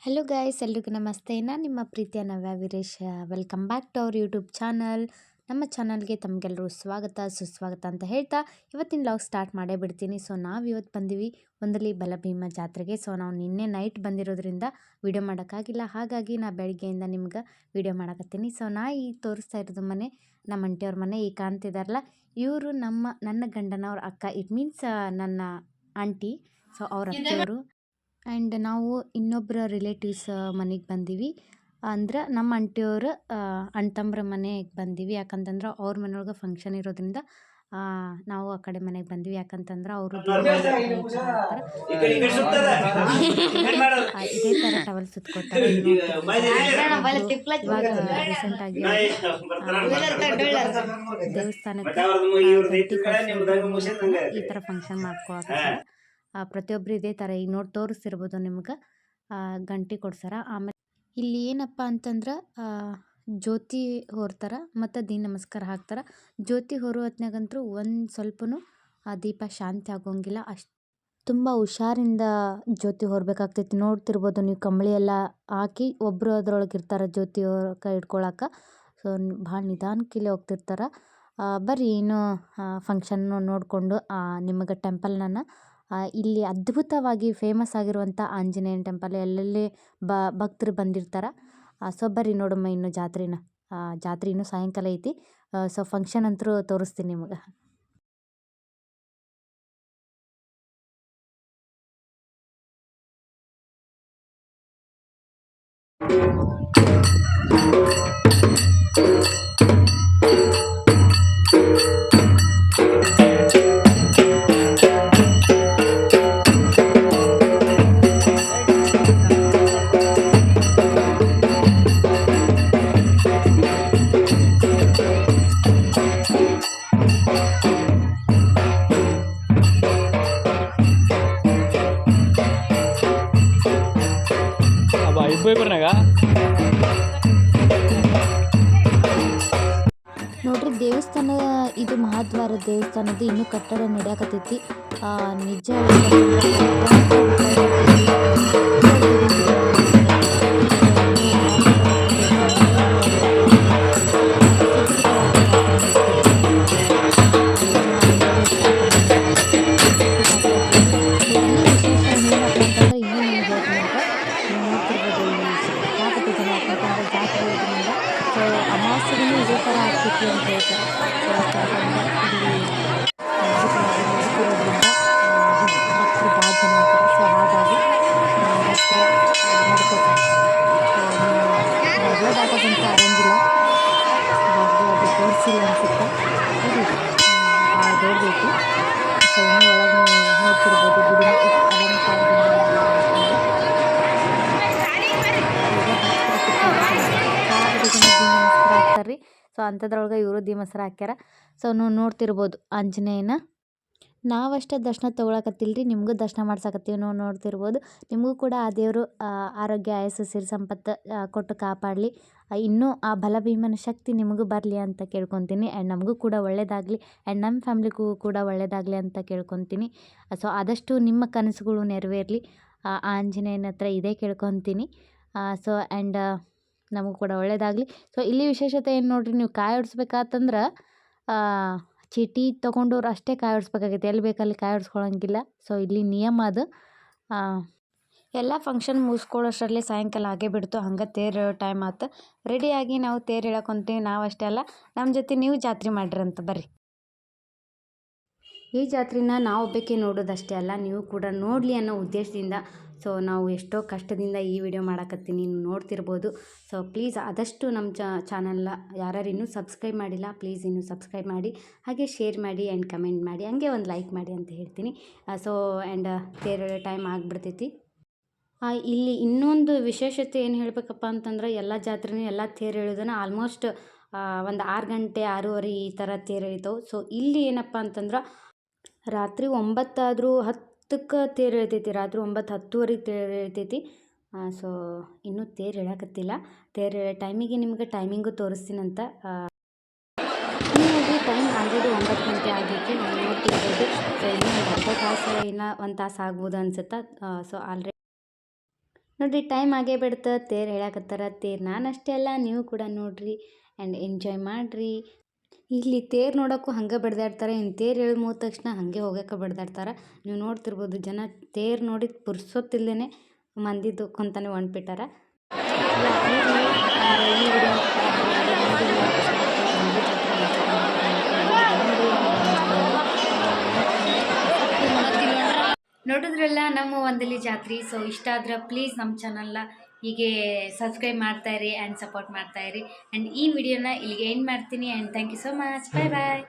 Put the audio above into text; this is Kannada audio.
ಹಲೋ ಗಾಯ್ಸ್, ಎಲ್ರಿಗೂ ನಮಸ್ತೆ. ನಾನು ನಿಮ್ಮ ಪ್ರೀತಿಯ Navya Veeresh. Welcome back to our YouTube channel. ನಮ್ಮ ಚಾನಲ್ಗೆ ತಮಗೆಲ್ಲರೂ ಸ್ವಾಗತ ಸುಸ್ವಾಗತ ಅಂತ ಹೇಳ್ತಾ ಇವತ್ತಿನ ವ್ಲಾಗ್ ಸ್ಟಾರ್ಟ್ ಮಾಡೇ ಬಿಡ್ತೀನಿ. ಸೊ ನಾವು ಇವತ್ತು ಬಂದೀವಿ ಒಂದಲಿ ಬಲಭೀಮ ಜಾತ್ರೆಗೆ. ಸೊ ನಾವು ನಿನ್ನೆ ನೈಟ್ ಬಂದಿರೋದ್ರಿಂದ ವಿಡಿಯೋ ಮಾಡೋಕ್ಕಾಗಿಲ್ಲ, ಹಾಗಾಗಿ ನಾ ಬೆಳಗ್ಗೆಯಿಂದ ನಿಮ್ಗೆ ವಿಡಿಯೋ ಮಾಡಕತ್ತೀನಿ. ಸೊ ನಾ ಈಗ ತೋರಿಸ್ತಾ ಇರೋದು ಮನೆ, ನಮ್ಮ ಅಂಟಿಯವ್ರ ಮನೆ. ಈಗ ಕಾಣ್ತಿದಾರಲ್ಲ, ಇವರು ನನ್ನ ಗಂಡನವ್ರ ಅಕ್ಕ, ಇಟ್ ಮೀನ್ಸ್ ನನ್ನ ಆಂಟಿ. ಸೊ ಅವ್ರ ಅತ್ತೆಯವರು. ಆ್ಯಂಡ್ ನಾವು ಇನ್ನೊಬ್ಬರ ರಿಲೇಟಿವ್ಸ್ ಮನೆಗೆ ಬಂದೀವಿ. ಅಂದ್ರೆ ನಮ್ಮ ಆಂಟಿಯವ್ರ ಅಣ್ಣ ತಮ್ಮರ ಮನೆಗೆ ಬಂದೀವಿ. ಯಾಕಂತಂದ್ರೆ ಅವ್ರ ಮನೆಯೊಳಗೆ ಫಂಕ್ಷನ್ ಇರೋದ್ರಿಂದ ನಾವು ಆ ಕಡೆ ಮನೆಗೆ ಬಂದೀವಿ. ಯಾಕಂತಂದ್ರೆ ಅವರು ಇದೇ ಥರ ಟವಲ್ ಸುತ್ಕೋತಾರೆ. ಇವಾಗ ರೀಸೆಂಟಾಗಿ ದೇವಸ್ಥಾನಕ್ಕೆ ಈ ಥರ ಫಂಕ್ಷನ್ ಮಾಡ್ಕೊಳಕ್ಕೆ ಪ್ರತಿಯೊಬ್ಬರು ಇದೇ ಥರ ಈಗ ನೋಡಿ ತೋರಿಸ್ತಿರ್ಬೋದು ನಿಮ್ಗೆ ಗಂಟೆ ಕೊಡ್ಸಾರ. ಆಮೇಲೆ ಇಲ್ಲಿ ಏನಪ್ಪ ಅಂತಂದ್ರೆ ಜ್ಯೋತಿ ಹೊರ್ತಾರೆ ಮತ್ತು ದೀನ ನಮಸ್ಕಾರ ಹಾಕ್ತಾರೆ. ಜ್ಯೋತಿ ಹೊರೋ ಹೊತ್ನಾಗಂತೂ ಒಂದು ಸ್ವಲ್ಪನೂ ದೀಪ ಶಾಂತಿ ಆಗೋಂಗಿಲ್ಲ. ಅಷ್ಟು ತುಂಬ ಹುಷಾರಿಂದ ಜ್ಯೋತಿ ಹೊರಬೇಕಾಗ್ತೈತಿ. ನೋಡ್ತಿರ್ಬೋದು ನೀವು, ಕಂಬಳಿ ಎಲ್ಲ ಹಾಕಿ ಒಬ್ಬರು ಅದ್ರೊಳಗೆ ಇರ್ತಾರೆ ಜ್ಯೋತಿ ಕೈ ಇಟ್ಕೊಳಕ್ಕೆ. ಸೊ ಭಾಳ ನಿಧಾನಕ್ಕಿಲ್ಲಿ ಹೋಗ್ತಿರ್ತಾರೆ. ಬರ್ರಿ ಇನ್ನು ಫಂಕ್ಷನ್ನು ನೋಡಿಕೊಂಡು ನಿಮಗೆ ಟೆಂಪಲ್ನ ಇಲ್ಲಿ ಅದ್ಭುತವಾಗಿ ಫೇಮಸ್ ಆಗಿರುವಂಥ ಆಂಜನೇಯನ ಟೆಂಪಲ್, ಎಲ್ಲೆಲ್ಲಿ ಭಕ್ತರು ಬಂದಿರ್ತಾರೆ. ಸೊ ಬರ್ರಿ ನೋಡಮ್ಮ ಇನ್ನು ಜಾತ್ರೆ ಇನ್ನೂ ಸಾಯಂಕಾಲ ಐತಿ. ಸೊ ಫಂಕ್ಷನ್ ಅಂತೂ ತೋರಿಸ್ತೀನಿ ನಿಮಗೆ. ನೋಡ್ರಿ, ದೇವಸ್ಥಾನ ಇದು ಮಹಾದ್ವಾರ ದೇವಸ್ಥಾನದ್ದು ಇನ್ನೂ ಕಟ್ಟಡ ನಡೆಯಕತ್ತೈತಿ. ನಿಜ ಸೊ ಅಮಾವಾಸ್ಯೆಗೂ ಇದೇ ಥರ ಆಗ್ತೈತಿ ಅಂತ ಹೇಳ್ತಾರೆ. ಭಕ್ತರು ಭಾಳ ಜನ ಆಗ್ತಾರೆ. ಸೊ ಹಾಗಾಗಿ ನಡ್ಕೋತಾರೆ. ಮದುವೆ ದಾಟೋದಂತ ಆರಂಗಿಲ್ಲ, ಅದು ತೋರಿಸಿಲ್ಲ ಅನಿಸುತ್ತೆ. ಭಾಳ ದೊಡ್ಡದೈತಿ. ಸೊ ಇನ್ನೂ ಒಳಗೆ ನೋಡ್ತಿರ್ಬೋದು ಗುಡಿ ಹಾಕ್ತಾರ್ರಿ. ಸೊ ಅಂಥದ್ರೊಳಗೆ ಇವರು ದೀಮಸ್ರ ಹಾಕ್ಯಾರ. ಸೊ ನೀವು ನೋಡ್ತಿರ್ಬೋದು ಆಂಜನೇಯನ. ನಾವಷ್ಟೇ ದರ್ಶನ ತೊಗೊಳಕತ್ತಿಲ್ರಿ, ನಿಮಗೂ ದರ್ಶನ ಮಾಡ್ಸಕತ್ತೀವಿ. ನಾವು ನೋಡ್ತಿರ್ಬೋದು. ನಿಮಗೂ ಕೂಡ ಆ ದೇವರು ಆರೋಗ್ಯ ಆಯಸ್ಸು ಸಿರಿ ಸಂಪತ್ತು ಕೊಟ್ಟು ಕಾಪಾಡಲಿ. ಇನ್ನೂ ಆ ಬಲಭೀಮನ ಶಕ್ತಿ ನಿಮಗೂ ಬರಲಿ ಅಂತ ಕೇಳ್ಕೊತೀನಿ. ಆ್ಯಂಡ್ ನಮಗೂ ಕೂಡ ಒಳ್ಳೆಯದಾಗಲಿ, ಆ್ಯಂಡ್ ನಮ್ಮ ಫ್ಯಾಮ್ಲಿಗೂ ಕೂಡ ಒಳ್ಳೆಯದಾಗಲಿ ಅಂತ ಕೇಳ್ಕೊತೀನಿ. ಸೊ ಆದಷ್ಟು ನಿಮ್ಮ ಕನಸುಗಳು ನೆರವೇರಲಿ, ಆಂಜನೇಯನ ಹತ್ರ ಇದೇ ಕೇಳ್ಕೊತೀನಿ. ಸೊ ಆ್ಯಂಡ್ ನಮಗೂ ಕೂಡ ಒಳ್ಳೆಯದಾಗಲಿ. ಸೊ ಇಲ್ಲಿ ವಿಶೇಷತೆ ಏನು ನೋಡಿರಿ, ನೀವು ಕಾಯಿ ಹೊಡ್ಸ್ಬೇಕಾತಂದ್ರೆ ಚೀಟಿ ತೊಗೊಂಡವ್ರು ಅಷ್ಟೇ ಕಾಯಿ ಹೊಡ್ಸ್ಬೇಕಾಗೈತೆ, ಎಲ್ಲಿ ಬೇಕಲ್ಲಿ ಕಾಯಿ ಹೊಡ್ಸ್ಕೊಳಂಗಿಲ್ಲ. ಸೊ ಇಲ್ಲಿ ನಿಯಮ ಅದು. ಎಲ್ಲ ಫಂಕ್ಷನ್ ಮುಗಿಸ್ಕೊಳ್ಳೋಷ್ಟರಲ್ಲಿ ಸಾಯಂಕಾಲ ಆಗೇ ಬಿಡ್ತು. ಹಂಗೆ ತೇರು ಟೈಮ್ ಆಯ್ತು. ರೆಡಿಯಾಗಿ ನಾವು ತೇರು ಹೇಳಕೊಂತೀವಿ. ನಾವು ಅಷ್ಟೇ ಅಲ್ಲ, ನಮ್ಮ ಜೊತೆ ನೀವು ಜಾತ್ರೆ ಮಾಡಿರಂತ ಬರ್ರಿ. ಈ ಜಾತ್ರೆನ ನಾವು ಒಬ್ಬಕ್ಕೆ ನೋಡೋದಷ್ಟೇ ಅಲ್ಲ, ನೀವು ಕೂಡ ನೋಡಲಿ ಅನ್ನೋ ಉದ್ದೇಶದಿಂದ ಸೊ ನಾವು ಎಷ್ಟೋ ಕಷ್ಟದಿಂದ ಈ ವಿಡಿಯೋ ಮಾಡಕತ್ತೀನಿ, ನೀವು ನೋಡ್ತಿರ್ಬೋದು. ಸೊ ಪ್ಲೀಸ್ ಆದಷ್ಟು ನಮ್ಮ ಚಾನಲ್ನ ಯಾರ್ಯಾರು ಇನ್ನೂ ಸಬ್ಸ್ಕ್ರೈಬ್ ಮಾಡಿಲ್ಲ, ಪ್ಲೀಸ್ ಇನ್ನೂ ಸಬ್ಸ್ಕ್ರೈಬ್ ಮಾಡಿ, ಹಾಗೆ ಶೇರ್ ಮಾಡಿ ಆ್ಯಂಡ್ ಕಮೆಂಟ್ ಮಾಡಿ, ಹಂಗೆ ಒಂದು ಲೈಕ್ ಮಾಡಿ ಅಂತ ಹೇಳ್ತೀನಿ. ಸೊ ಆ್ಯಂಡ್ ತೇರು ಟೈಮ್ ಆಗಿಬಿಡ್ತೈತಿ. ಇಲ್ಲಿ ಇನ್ನೊಂದು ವಿಶೇಷತೆ ಏನು ಹೇಳಬೇಕಪ್ಪ ಅಂತಂದ್ರೆ, ಎಲ್ಲ ಜಾತ್ರೆನೂ ಎಲ್ಲ ತೇರು ಎಳೆಯೋದನ್ನು ಆಲ್ಮೋಸ್ಟ್ ಒಂದು 6 ಗಂಟೆ 6:30 ಈ ಥರ ತೇರು ಎಳಿತಾವೆ. ಸೊ ಇಲ್ಲಿ ಏನಪ್ಪ ಅಂತಂದ್ರೆ ರಾತ್ರಿ 9 ಆದರೂ 10ಕ್ಕೆ ತೇರು ಎಳಿತೈತಿ. ರಾತ್ರಿ 9, 10:30 ತೇರು ಎಳಿತೈತಿ. ಸೊ ಇನ್ನೂ ತೇರು ಎಳೆಯಕತ್ತಿಲ್ಲ. ತೇರು ಎಳೆಯೋ ಟೈಮಿಗೆ ನಿಮ್ಗೆ ಟೈಮಿಂಗು ತೋರಿಸ್ತೀನಂತ. ನೋಡಿರಿ, ಟೈಮ್ ಆಲ್ರೆಡಿ 9 ಗಂಟೆ ಆಗೈತಿ. ನಾವು ನೋಡ್ತಿರ್ಬೋದು. ಸೊ ಇನ್ನೂ ಒಂದು ಅರ್ಧ ತಾಸು, ಇನ್ನೂ 1 ತಾಸು ಆಗ್ಬೋದು ಅನ್ಸುತ್ತೆ. ಸೊ ಆಲ್ರೆಡಿ ನೋಡಿರಿ ಟೈಮ್ ಆಗೇ ಬಿಡ್ತು, ತೇರು ಹೇಳಕತ್ತಾರ. ತೇರು ನಾನಷ್ಟೇ ಅಲ್ಲ, ನೀವು ಕೂಡ ನೋಡಿರಿ ಆ್ಯಂಡ್ ಎಂಜಾಯ್ ಮಾಡಿರಿ. ಇಲ್ಲಿ ತೇರು ನೋಡೋಕ್ಕೂ ಹಂಗೆ ಬಡ್ದಾಡ್ತಾರೆ. ಇನ್ನು ತೇರು ಎಳೆದು ಮುಗಿದ ತಕ್ಷಣ ಹಾಗೆ ಹೋಗೋಕೆ ಬಡ್ದಾಡ್ತಾರೆ. ನೀವು ನೋಡ್ತಿರ್ಬೋದು, ಜನ ತೇರು ನೋಡಿ ಪುರ್ಸೊತ್ತಿಲ್ಲದೇ ಮಂದಿ ದುಃಖಂತಾನೆ ಹೊಂಟ್ಬಿಟ್ಟಾರ. ನೋಡಿದ್ರಲ್ಲ ನಮ್ಮ ವಂದಲಿ ಜಾತ್ರೆ. ಸೊ ಇಷ್ಟ ಆದ್ರೆ ಪ್ಲೀಸ್ ನಮ್ಮ ಚಾನಲ್ನ ಹೀಗೆ ಸಬ್ಸ್ಕ್ರೈಬ್ ಮಾಡ್ತಾಯಿರಿ ಆ್ಯಂಡ್ ಸಪೋರ್ಟ್ ಮಾಡ್ತಾಯಿರಿ. ಆ್ಯಂಡ್ ಈ ವಿಡಿಯೋನ ಇಲ್ಲಿಗೆ ಎಂಡ್ ಮಾಡ್ತೀನಿ. And thank you so much. Bye bye.